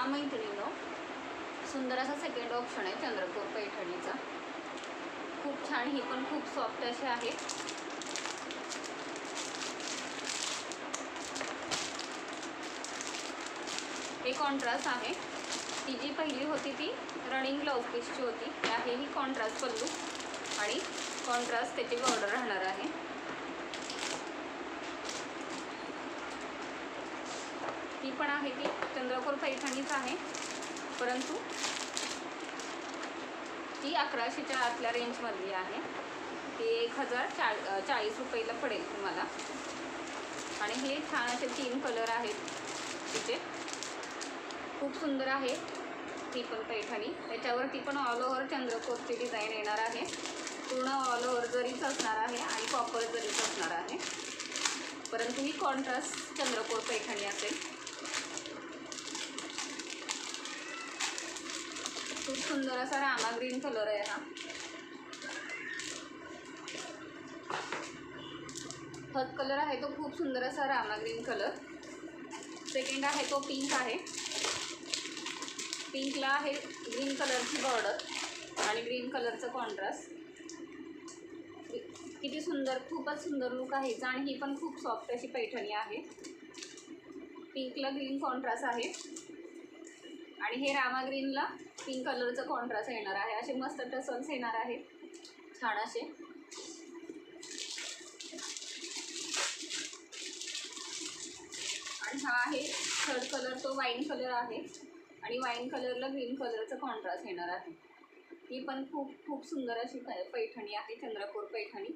मैत्रिणींनो, सुंदर असा सेकंड ऑप्शन आहे चंद्रकोर पैठणीचा। खूप छान, ही पण खूप सॉफ्ट अशी आहे। हे कॉन्ट्रास्ट आहे। ती जी पहिली होती ती रनिंग ब्लाउज पीसची होती, ही आहे ही कॉन्ट्रास्ट पल्लू आणि कॉन्ट्रास्ट त्याची बॉर्डर राहणार आहे। ही पण आहे ती चंद्रकोर पैठणीच आहे, परंतु ती 1100च्या आतल्या रेंजमधली आहे। ती 1040 रुपयाला पडेल तुम्हाला। आणि हे छान असे 3 कलर आहेत तिचे, खूप सुंदर आहे ही पण पैठणी। त्याच्यावरती पण ऑल ओव्हर चंद्रकोरची डिझाईन येणार आहे। पूर्ण ऑल ओव्हर जरीच असणार आहे आणि कॉपर जरीच असणार आहे, परंतु ही कॉन्ट्रास्ट चंद्रकोर पैठणी असेल। खूप सुंदर असा रामा ग्रीन कलर आहे हा। फर्स्ट कलर आहे तो खूप सुंदर असा रामा ग्रीन कलर। सेकंड आहे तो पिंक आहे। पिंकला आहे ग्रीन कलरची बॉर्डर आणि ग्रीन कलरचं कॉन्ट्रास्ट। किती सुंदर, खूपच सुंदर लुक आहे हिचा। आणि ही पण खूप सॉफ्ट अशी पैठणी आहे। पिंकला ग्रीन कॉन्ट्रास्ट आहे आणि हे रामा ग्रीनला पिंक कलरचं कॉन्ट्रास्ट येणार आहे। असे मस्त टसल्स येणार आहे छान असे। आणि हा आहे थर्ड कलर, तो वाईन कलर आहे आणि वाईन कलरला ग्रीन कलरचं कॉन्ट्रास्ट येणार आहे। ही पण खूप खूप सुंदर अशी पैठणी आहे चंद्रकोर पैठणी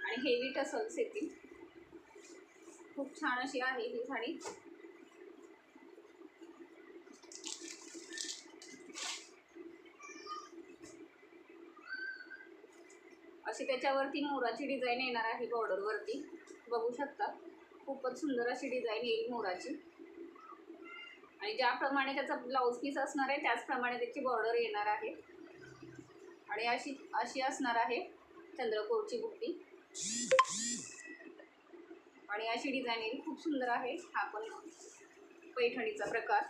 आणि हेवी टसल्स येतील। खूप छान अशी आहे ही साडी। अशी त्याच्यावरती मोराची डिझाईन येणार आहे बॉर्डरवरती, बघू शकता। खूपच सुंदर अशी डिझाईन येईल मोराची आणि ज्याप्रमाणे त्याचा ब्लाउज पीस असणार आहे त्याचप्रमाणे त्याची बॉर्डर येणार आहे। आणि अशी असणार आहे चंद्रकोरची बुट्टी आणि अशी डिझाईन येईल। खूप सुंदर आहे हा पण पैठणीचा प्रकार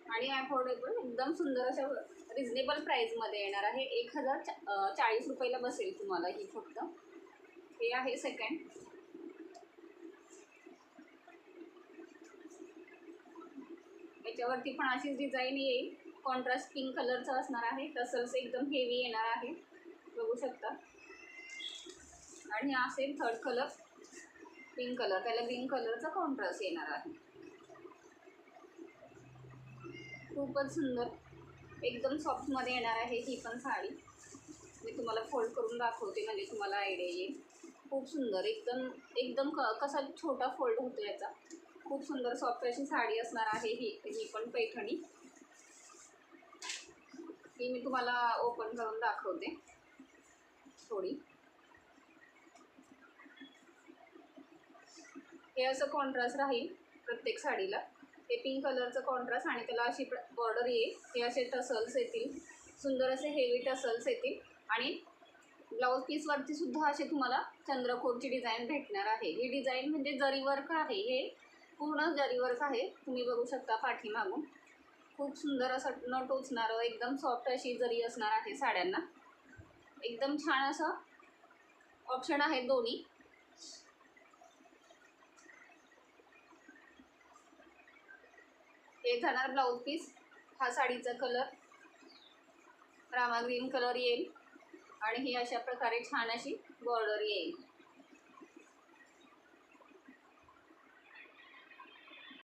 आणि अफोर्डेबल, एकदम सुंदर अशा रिजनेबल प्राईजमध्ये येणार आहे। 1040 रुपयाला बसेल तुम्हाला ही फक्त। हे आहे सेकंड। याच्यावरती पण अशीच डिझाईन येईल, कॉन्ट्रास्ट पिंक कलरचं असणार आहे। टसल्स एकदम हेवी येणार आहे, बघू शकता। आणि हा असेल थर्ड कलर पिंक कलर, त्याला ग्रीन कलरचा कॉन्ट्रास्ट येणार आहे। खूपच सुंदर, एकदम सॉफ्टमध्ये येणार आहे ही पण साडी। मी तुम्हाला फोल्ड करून दाखवते म्हणजे तुम्हाला आयडिया येईल। खूप सुंदर, एकदम एकदम कसा छोटा फोल्ड होतो याचा। खूप सुंदर सॉफ्ट अशी साडी असणार आहे ही पण पैठणी। ही मी तुम्हाला ओपन करून दाखवते थोडी। हे असं कॉन्ट्रास्ट राहील प्रत्येक साडीला। हे पिंक कलरचं कॉन्ट्रास्ट आणि त्याला अशी बॉर्डर येईल। हे असे टसल्स येतील, सुंदर असे हेवी टसल्स येतील आणि ब्लाऊज पीसवरती सुद्धा असे तुम्हाला चंद्रकोरची डिझाईन भेटणार आहे। ही डिझाईन म्हणजे जरी वर्क आहे, हे पूर्ण जरी वर्क आहे, तुम्ही बघू शकता पाठीमागून। खूप सुंदर असं न टोचणारं एकदम सॉफ्ट अशी जरी असणार आहे साड्यांना। एकदम छान असं ऑप्शन आहेत दोन्ही। हे जाणार ब्लाऊज पीस। हा साडीचा कलर रामा ग्रीन कलर येईल आणि ही अशा प्रकारे छान अशी बॉर्डर येईल।